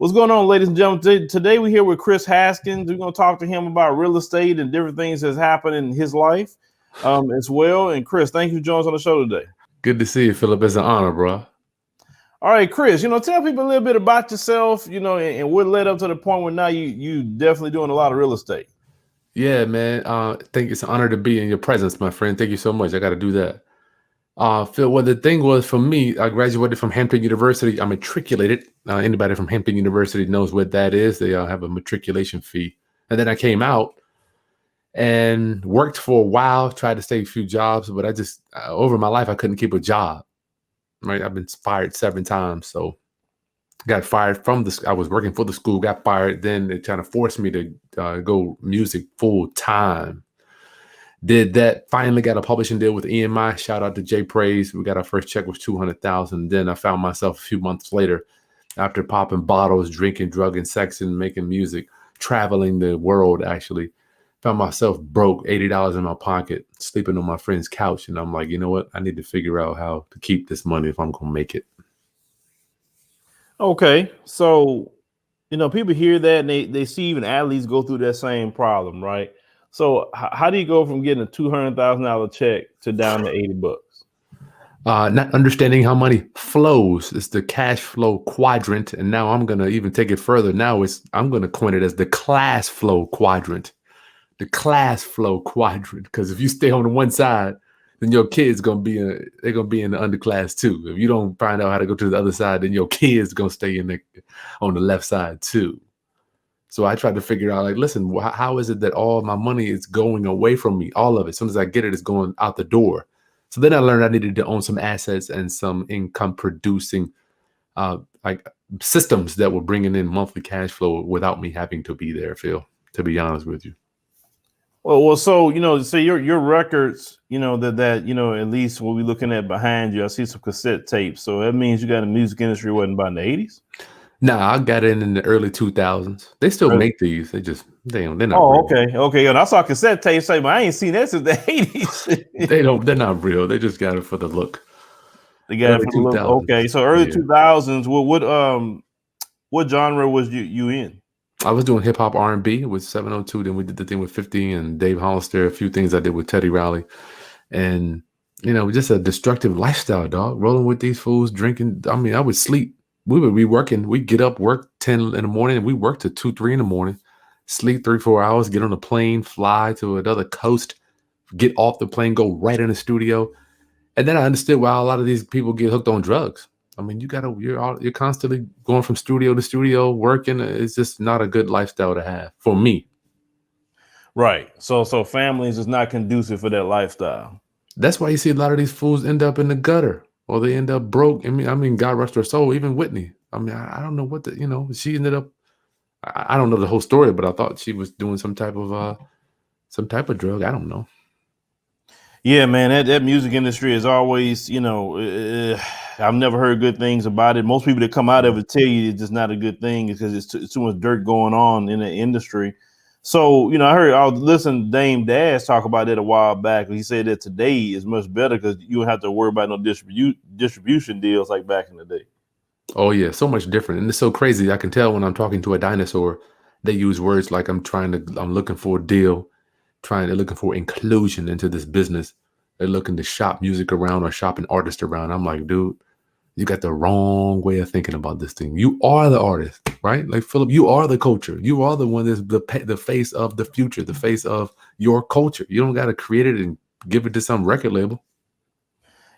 What's going on, ladies and gentlemen? Today we're here with Kris Haskins. We're going to talk to him about real estate and different things that's happened in his life as well. And Kris, thank you for joining us on the show today. Good to see you, Phillip. It's an honor, bro. All right, Kris, tell people a little bit about yourself, and what led up to the point where now you definitely doing a lot of real estate. Yeah, man. Think it's an honor to be in your presence, my friend. Thank you so much. I got to do that. Phil, well, the thing was for me, I graduated from Hampton University. I'm matriculated. Anybody from Hampton University knows what that is. They have a matriculation fee. And then I came out and worked for a while, tried to stay a few jobs, but I just, over my life, I couldn't keep a job. Right. I've been fired 7 times. So got fired from I was working for the school, got fired. Then they trying to force me to go music full time. Did that, finally got a publishing deal with EMI. Shout out to Jay Praise. We got our first check was $200,000. Then I found myself a few months later, after popping bottles, drinking, drugging, sexing, making music, traveling the world, actually, found myself broke, $80 in my pocket, sleeping on my friend's couch. And I'm like, you know what? I need to figure out how to keep this money if I'm going to make it. Okay. So, people hear that and they see even athletes go through that same problem, right? So how do you go from getting a $200,000 check to down to $80? Not understanding how money flows. It's the cash flow quadrant. And now I'm going to even take it further. Now I'm going to coin it as the class flow quadrant. The class flow quadrant. Because if you stay on the one side, then your kids they're gonna be in the underclass too. If you don't find out how to go to the other side, then your kids gonna stay on the left side too. So I tried to figure out, like, listen, how is it that all my money is going away from me? All of it. As soon as I get it, it's going out the door. So then I learned I needed to own some assets and some income producing like systems that were bringing in monthly cash flow without me having to be there, Phil, to be honest with you. Well, so your records, that at least what we're looking at behind you, I see some cassette tapes. So that means you got in the music industry wasn't about in the 80s? Nah, I got in the early 2000s. They still make these. They're not. Oh, real. Okay. And I saw cassette tapes say, but I ain't seen that since the 80s. They're not real. They just got it for the look. They got it for the look. Okay, so early 2000s. What genre was you in? I was doing hip hop R&B with 702. Then we did the thing with 50 and Dave Hollister. A few things I did with Teddy Riley, and just a destructive lifestyle, dog. Rolling with these fools, drinking. I mean, I would sleep. We would be working. We'd get up, work 10 in the morning, and we worked till 2, 3 in the morning. Sleep 3-4 hours. Get on a plane, fly to another coast, get off the plane, go right in the studio, and then I understood why a lot of these people get hooked on drugs. I mean, you're constantly going from studio to studio, working. It's just not a good lifestyle to have for me. Right. So families is not conducive for that lifestyle. That's why you see a lot of these fools end up in the gutter or they end up broke. I mean, God rest her soul. Even Whitney. I mean, I don't know what she ended up. I don't know the whole story, but I thought she was doing some type of drug. I don't know. Yeah, man, that music industry is always, I've never heard good things about it. Most people that come out of it tell you it's just not a good thing because it's too much dirt going on in the industry. So, I listened to Dame Dash talk about that a while back. He said that today is much better because you don't have to worry about no distribution deals like back in the day. Oh, yeah, so much different. And it's so crazy. I can tell when I'm talking to a dinosaur, they use words like I'm looking for a deal. They're looking for inclusion into this business. They're looking to shop music around or shop an artist around. I'm like, dude, you got the wrong way of thinking about this thing. You are the artist, right? Like Phillip, you are the culture. You are the one that's the face of the future, the face of your culture. You don't got to create it and give it to some record label.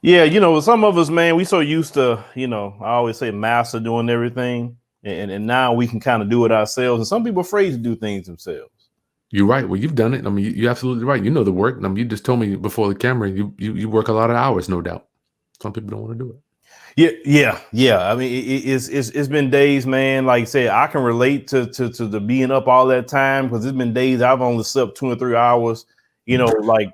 Yeah, some of us, man, we so used to, I always say master doing everything. And now we can kind of do it ourselves. And some people are afraid to do things themselves. You're right. Well, you've done it. I mean, you're absolutely right. You know the work. I mean, you just told me before the camera, you work a lot of hours, no doubt. Some people don't want to do it. Yeah. I mean, it's been days, man. Like I said, I can relate to the being up all that time because it's been days I've only slept 2 or 3 hours. Like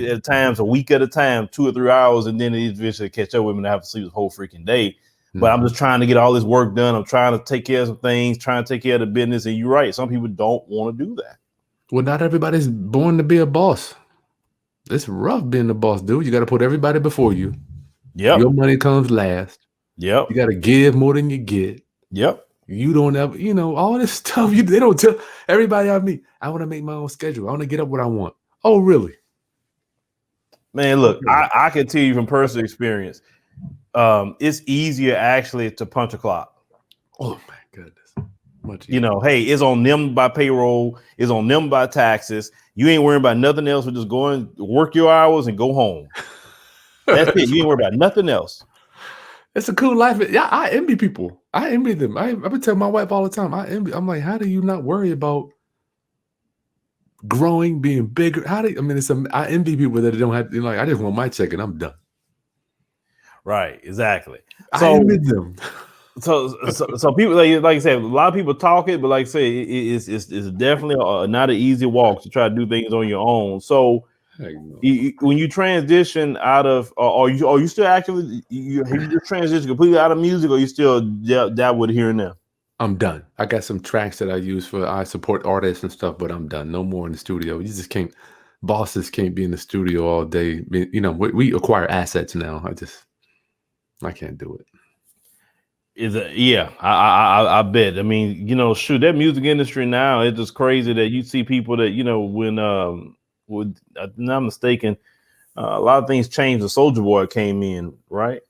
at times a week at a time, 2 or 3 hours, and then it eventually catch up with me and I have to sleep the whole freaking day. But I'm just trying to get all this work done. I'm trying to take care of some things, trying to take care of the business. And you're right. Some people don't want to do that. Well, not everybody's born to be a boss. It's rough being a boss, dude. You got to put everybody before you. Yep. Your money comes last. Yep. You got to give more than you get. Yep. You don't ever, all this stuff. They don't tell everybody I meet. I want to make my own schedule. I want to get up what I want. Oh, really? Man, look, I can tell you from personal experience, it's easier actually to punch a clock. Oh my goodness. Much easier. Hey, it's on them by payroll, it's on them by taxes. You ain't worrying about nothing else. We're just going work your hours and go home. That's it. You ain't worried about nothing else. It's a cool life. Yeah, I envy people. I envy them. I've been telling my wife all the time. I'm like, how do you not worry about growing, being bigger? I envy people that don't have. I just want my check and I'm done. Right. Exactly. I envy them. So people like I said, a lot of people talk it, but like I say, it's definitely not an easy walk to try to do things on your own. So. When you transition out of, are you still actively? Have you just transitioned completely out of music, or you still dabble with here and there? I'm done. I got some tracks that I use I support artists and stuff, but I'm done. No more in the studio. You just can't. Bosses can't be in the studio all day. We acquire assets now. I can't do it. I bet. I mean, shoot, that music industry now, it's just crazy that you see people that when I'm not mistaken, a lot of things changed. The Soulja Boy came in, right?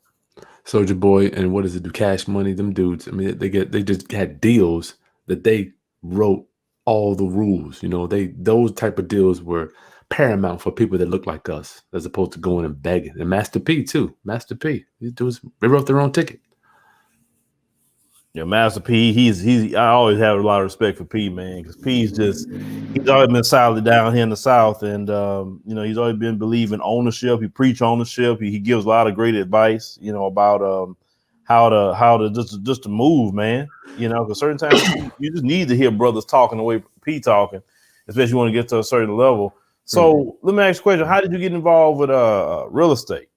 Soulja Boy and what does it do? Cash Money, them dudes. I mean, they just had deals that they wrote all the rules. Those type of deals were paramount for people that look like us, as opposed to going and begging. And Master P too. Master P, these dudes, they wrote their own ticket. Yeah, Master P, he's I always have a lot of respect for P, man, because he's always been solid down here in the South, and he's always been believing ownership. He preach ownership. He gives a lot of great advice, about how to just to move, man. Because certain times you just need to hear brothers talking the way P talking, especially when you want to get to a certain level. So let me ask you a question: how did you get involved with real estate?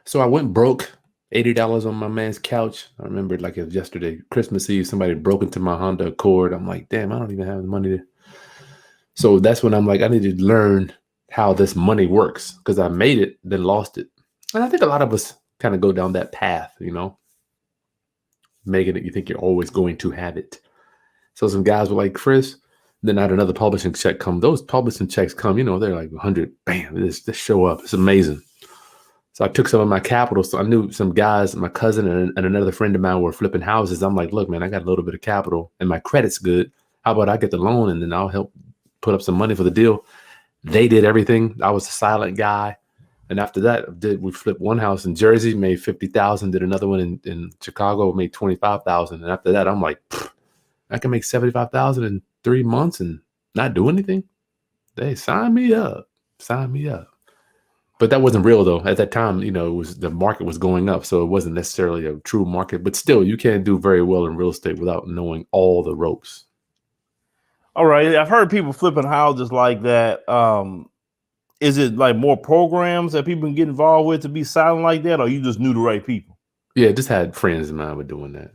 So I went broke. $80 on my man's couch. I remember it like it was yesterday. Christmas Eve, somebody broke into my Honda Accord. I'm like, damn, I don't even have the money to. So that's when I'm like, I need to learn how this money works, because I made it, then lost it. And I think a lot of us kind of go down that path, making it, you think you're always going to have it. So some guys were like, Kris, then I had another publishing check come. Those publishing checks come, they're like 100, bam, this show up. It's amazing. So I took some of my capital. So I knew some guys, my cousin and another friend of mine were flipping houses. I'm like, look, man, I got a little bit of capital and my credit's good. How about I get the loan and then I'll help put up some money for the deal. They did everything. I was a silent guy. And after that, we flipped one house in Jersey, made $50,000, did another one in Chicago, made $25,000. And after that, I'm like, I can make $75,000 in 3 months and not do anything. They sign me up. But that wasn't real though. At that time, it was, the market was going up, so it wasn't necessarily a true market. But still, you can't do very well in real estate without knowing all the ropes. All right, I've heard people flipping houses like that. Is it like more programs that people can get involved with to be silent like that, or you just knew the right people? Yeah, just had friends of mine were doing that.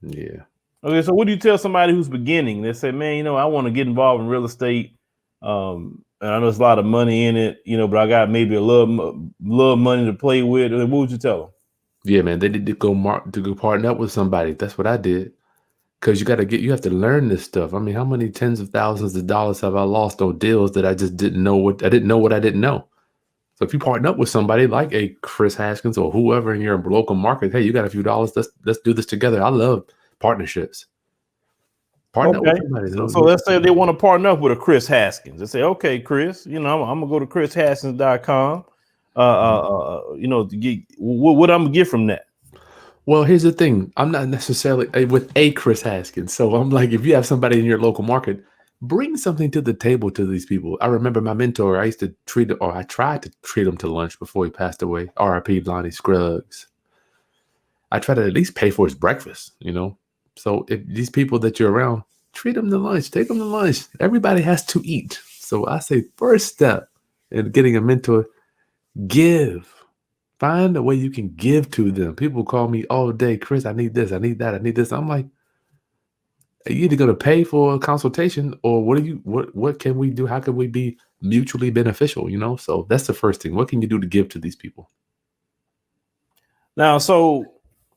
Yeah. Okay, so what do you tell somebody who's beginning? They say, man, I want to get involved in real estate. And I know there's a lot of money in it, but I got maybe a little money to play with. What would you tell them? Yeah, man, they need to go partner up with somebody. That's what I did. Because you have to learn this stuff. I mean, how many tens of thousands of dollars have I lost on deals that I just didn't know what I didn't know? So if you partner up with somebody like a Kris Haskins or whoever in your local market, hey, you got a few dollars, let's do this together. I love partnerships. Partner up with somebody. So let's say they want to partner up with a Kris Haskins. They say, okay, Kris, I'm gonna go to KrisHaskins.com. To get what I'm gonna get from that. Well, here's the thing. I'm not necessarily with a Kris Haskins. So I'm like, if you have somebody in your local market, bring something to the table to these people. I remember my mentor, I tried to treat him to lunch before he passed away. R.I.P. Lonnie Scruggs. I try to at least pay for his breakfast, So if these people that you're around, treat them to lunch, take them to lunch. Everybody has to eat. So I say first step in getting a mentor, give. Find a way you can give to them. People call me all day, Kris, I need this, I need that, I need this. I'm like, you're either going to pay for a consultation or what can we do? How can we be mutually beneficial? So that's the first thing. What can you do to give to these people? Now, so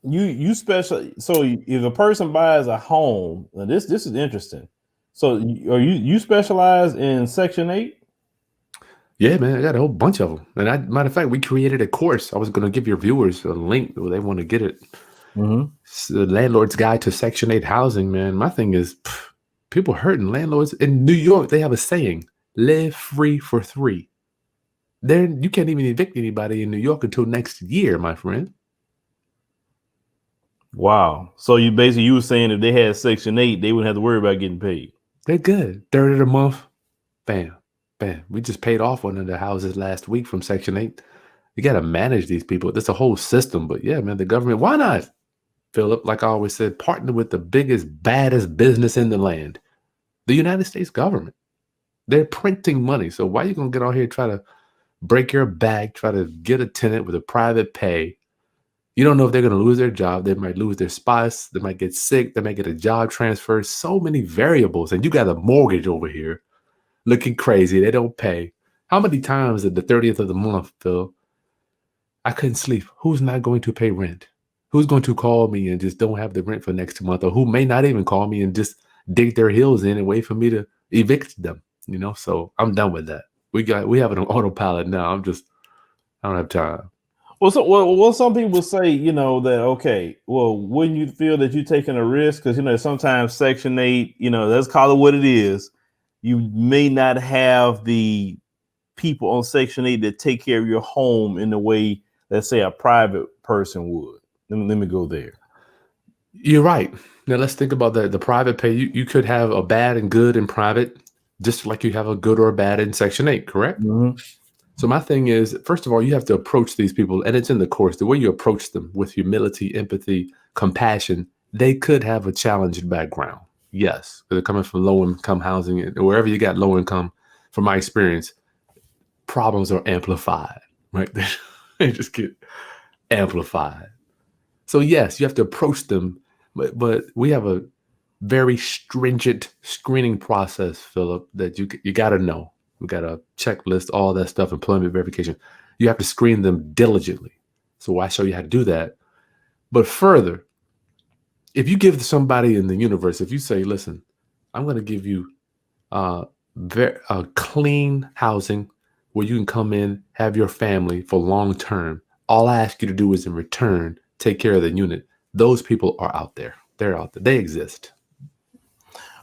you special. So if a person buys a home, now this is interesting. So are you specialize in Section 8? Yeah, man, I got a whole bunch of them. And matter of fact, we created a course. I was going to give your viewers a link where they want to get it. Mm-hmm. It's the Landlord's Guide to Section 8 Housing, man. My thing is, people hurting. Landlords in New York, they have a saying, live free for 3. Then you can't even evict anybody in New York until next year, my friend. Wow. So you were saying if they had Section 8, they wouldn't have to worry about getting paid. They're good. Third of the month, bam, bam. We just paid off one of the houses last week from Section 8. You got to manage these people. There's a whole system. But yeah, man, the government, why not, Phillip? Like I always said, partner with the biggest, baddest business in the land, the United States government. They're printing money. So why are you going to get out here and try to break your back, try to get a tenant with a private pay? You don't know if they're going to lose their job. They might lose their spouse. They might get sick. They might get a job transfer. So many variables. And you got a mortgage over here looking crazy. They don't pay. How many times at the 30th of the month, Phil, I couldn't sleep? Who's not going to pay rent? Who's going to call me and just don't have the rent for next month? Or who may not even call me and just dig their heels in and wait for me to evict them? You know, so I'm done with that. We have it on autopilot now. I don't have time. Well, some people say, that, okay, well, wouldn't you feel that you're taking a risk? Because, sometimes Section 8, let's call it what it is. You may not have the people on Section 8 that take care of your home in the way, let's say, a private person would. Let me go there. You're right. Now, let's think about the private pay. You could have a bad and good in private, just like you have a good or a bad in Section 8, correct? Mm-hmm. So my thing is, first of all, you have to approach these people, and it's in the course, the way you approach them with humility, empathy, compassion. They could have a challenged background. Yes, they're coming from low-income housing, and wherever you got low income, from my experience, problems are amplified, right? They just get amplified. So yes, you have to approach them, but we have a very stringent screening process, Phillip, that you got to know. We got a checklist, all that stuff, employment verification. You have to screen them diligently. So I show you how to do that. But further, if you give somebody in the universe, if you say, listen, I'm going to give you clean housing where you can come in, have your family for long term. All I ask you to do is in return, take care of the unit. Those people are out there. They're out there. They exist.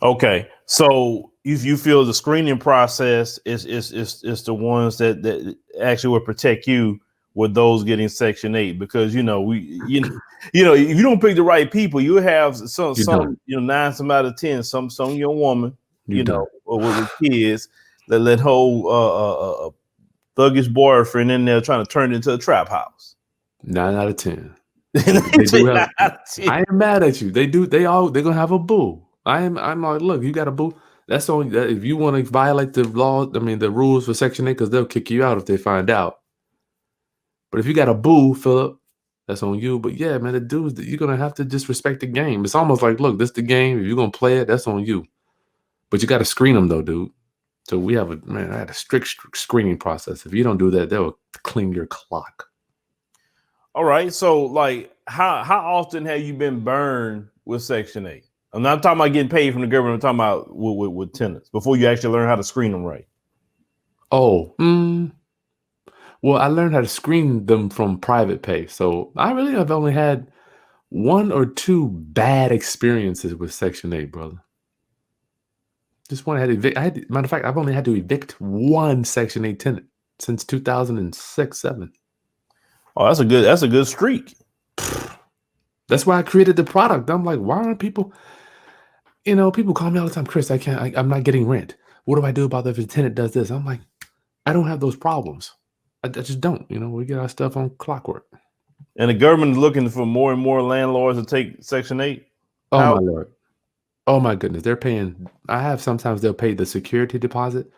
Okay, so if you feel the screening process is the ones that actually will protect you with those getting Section 8, because if you don't pick the right people, you have some 9 some out of 10 some young woman with kids that let whole thuggish boyfriend in there trying to turn it into a trap house. 9 out of 10. They do have, I ain't mad at you. They're gonna have a boo. I'm like, look, you got a boo. That's only if you want to violate the law. I mean, the rules for Section 8, because they'll kick you out if they find out. But if you got a boo, Phillip, that's on you. But yeah, man, the dudes, you're gonna have to just respect the game. It's almost like, look, this is the game. If you're gonna play it, that's on you. But you got to screen them though, dude. So I had a strict screening process. If you don't do that, they'll clean your clock. All right. So, like, how often have you been burned with Section 8? I'm not talking about getting paid from the government. I'm talking about with tenants before you actually learn how to screen them right. Oh, well, I learned how to screen them from private pay. So I really have only had 1 or 2 bad experiences with Section 8, brother. Just one. Matter of fact, I've only had to evict 1 Section 8 tenant since 2006-7. Oh, that's a good streak. That's why I created the product. I'm like, why aren't people? People call me all the time, Kris. I'm not getting rent. What do I do about if the tenant does this? I'm like, I don't have those problems. I just don't. We get our stuff on clockwork. And the government is looking for more and more landlords to take Section 8. Oh my Lord. Oh my goodness. They're paying. Sometimes they'll pay the security deposit,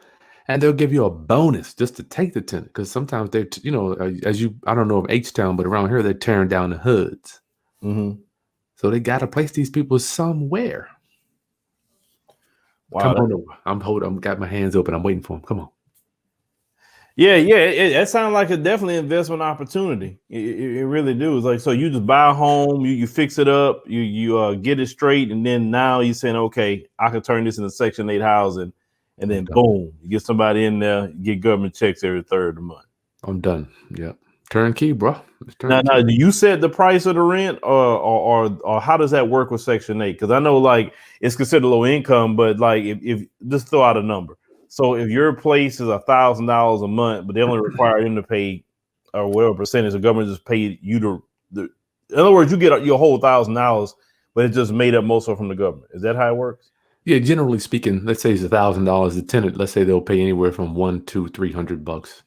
and they'll give you a bonus just to take the tenant. Because sometimes I don't know of H-Town, but around here they're tearing down the hoods. Mm-hmm. So they got to place these people somewhere. Wow. Come on over. I'm got my hands open. I'm waiting for them. Come on. Yeah, it sounds like a definitely investment opportunity. It really do. It's like, so you just buy a home, you fix it up, you get it straight, and then now you're saying, okay, I can turn this into Section 8 housing, and then boom, you get somebody in there, you get government checks every third of the month. I'm done. Yeah, turnkey, bro. Now, do you set the price of the rent, or how does that work with Section 8? Because I know like it's considered low income, but like if just throw out a number. So if your place is $1,000 a month, but they only require them to pay or whatever percentage the government just paid you in other words, you get your whole $1,000, but it's just made up mostly from the government. Is that how it works? Yeah, generally speaking, let's say it's $1,000 a tenant. Let's say they'll pay anywhere from $100 to $300.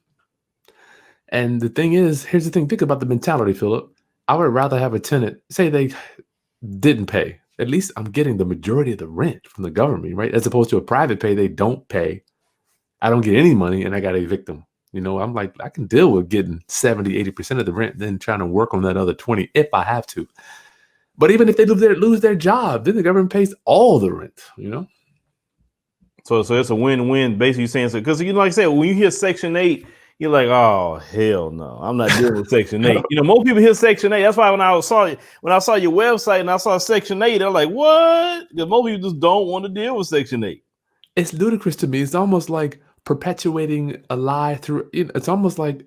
And the thing is, here's the thing. Think about the mentality, Phillip. I would rather have a tenant say they didn't pay. At least I'm getting the majority of the rent from the government, right? As opposed to a private pay, they don't pay. I don't get any money and I got to evict them. You know, I'm like, I can deal with getting 70, 80% of the rent, then trying to work on that other 20 if I have to. But even if they lose their job, then the government pays all the rent, you know? So it's a win-win, basically saying so. Because, you know, like I said, when you hear Section 8, you're like, oh, hell no, I'm not dealing with Section 8. You know, most people hear Section 8. That's why when I saw your website and I saw Section 8, I'm like, what? Because most people just don't want to deal with Section 8. It's ludicrous to me. It's almost like perpetuating a lie through. It's almost like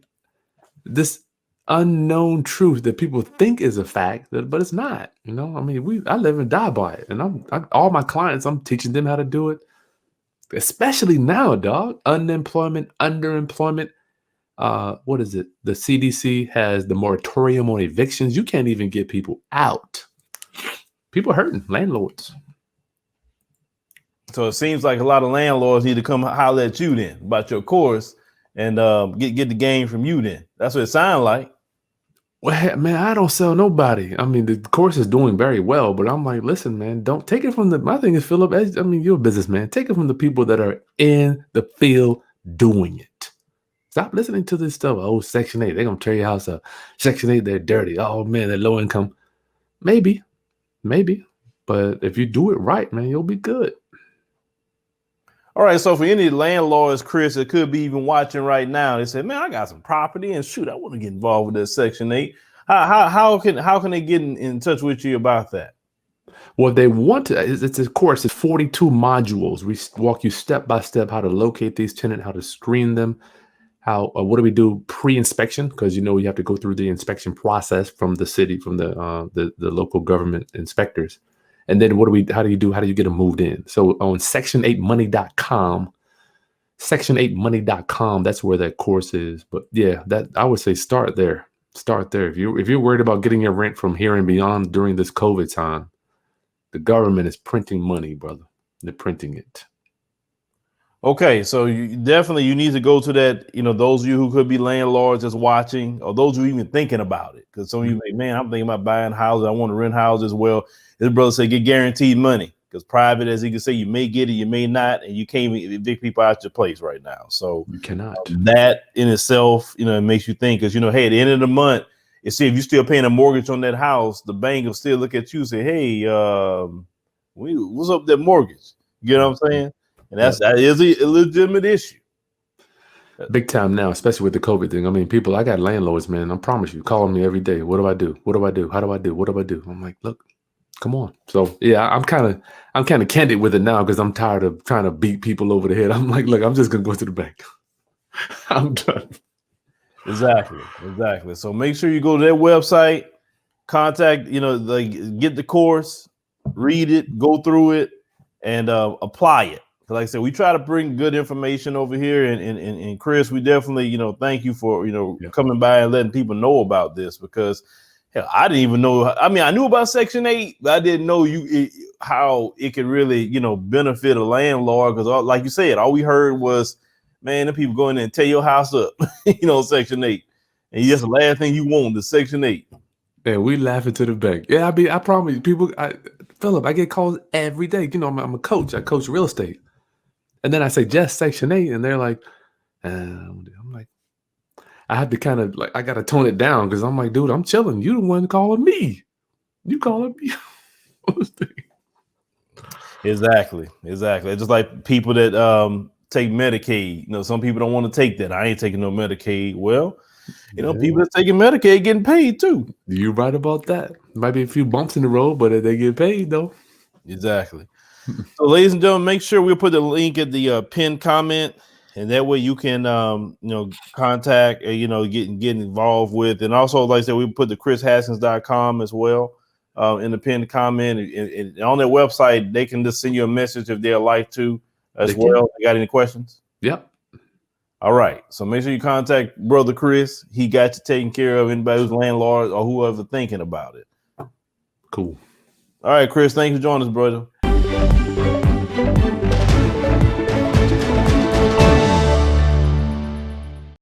this unknown truth that people think is a fact, but it's not. You know, I mean, I live and die by it, and all my clients, I'm teaching them how to do it. Especially now, dog. Unemployment, underemployment. What is it? The CDC has the moratorium on evictions. You can't even get people out. People are hurting, landlords. So it seems like a lot of landlords need to come holler at you then about your course and get the game from you then. That's what it sounds like. Well, man, I don't sell nobody. I mean, the course is doing very well, but I'm like, listen, man, don't take it from my thing is, Phillip, I mean, you're a businessman. Take it from the people that are in the field doing it. Stop listening to this stuff. Oh, Section 8, they're going to tear your house up. Section 8, they're dirty. Oh, man, they're low income. Maybe. But if you do it right, man, you'll be good. All right, so for any landlords, Kris, that could be even watching right now, they say, man, I got some property and shoot, I want to get involved with that Section 8. How can they get in touch with you about that? What they want to, it's a course, it's 42 modules. We walk you step by step how to locate these tenants, how to screen them, what do we do pre-inspection? Because you have to go through the inspection process from the city, from the local government inspectors. And then how do you get them moved in? So on section8money.com, section8money.com, that's where that course is. But yeah, that I would say start there. If you're worried about getting your rent from here and beyond during this COVID time, the government is printing money, brother. They're printing it. Okay, so you need to go to that, those of you who could be landlords just watching, or those who are even thinking about it. Because some of you like, man, I'm thinking about buying houses. I want to rent houses. Well, his brother said get guaranteed money, because private, as he can say, you may get it, you may not, and you can't evict people out your place right now. So you cannot. That in itself, it makes you think, because hey, at the end of the month, if you're still paying a mortgage on that house, the bank will still look at you and say, hey, what's up with that mortgage? You know what I'm saying? And that is a legitimate issue. Big time now, especially with the COVID thing. I mean, I got landlords, man. I promise you, calling me every day. What do I do? What do I do? How do I do? What do I do? I'm like, look, come on. So yeah, I'm kind of candid with it now because I'm tired of trying to beat people over the head. I'm like, look, I'm just gonna go to the bank. I'm done. Exactly. So make sure you go to their website, contact, get the course, read it, go through it, and apply it. Like I said, we try to bring good information over here, and Kris, we definitely, thank you for, coming by and letting people know about this, because hell, I didn't even know. I mean, I knew about Section 8, but I didn't know how it could really, benefit a landlord. Because like you said, all we heard was, man, the people go in there and tear your house up, Section 8. And that's the last thing you want, the Section 8. Yeah, we laughing to the bank. Yeah, I promise you, people, Phillip, I get calls every day. I'm a coach. I coach real estate. And then I say, just Section 8. And they're like, I'm like, I have to kind of I got to tone it down, because I'm like, dude, I'm chilling. You the one calling me. You calling me. Exactly. It's just like people that take Medicaid. Some people don't want to take that. I ain't taking no Medicaid. Well, people that's taking Medicaid getting paid too. You're right about that. Might be a few bumps in the road, but they get paid though. Exactly. So, ladies and gentlemen, make sure we'll put the link at the pinned comment, and that way you can, contact, get involved with, and also, like I said, we put the KrisHaskins.com as well in the pinned comment, and on their website, they can just send you a message if they'd like to as well. You got any questions? Yep. All right. So make sure you contact Brother Kris. He got you taken care of. Anybody who's landlord or whoever thinking about it. Cool. All right, Kris. Thanks for joining us, brother.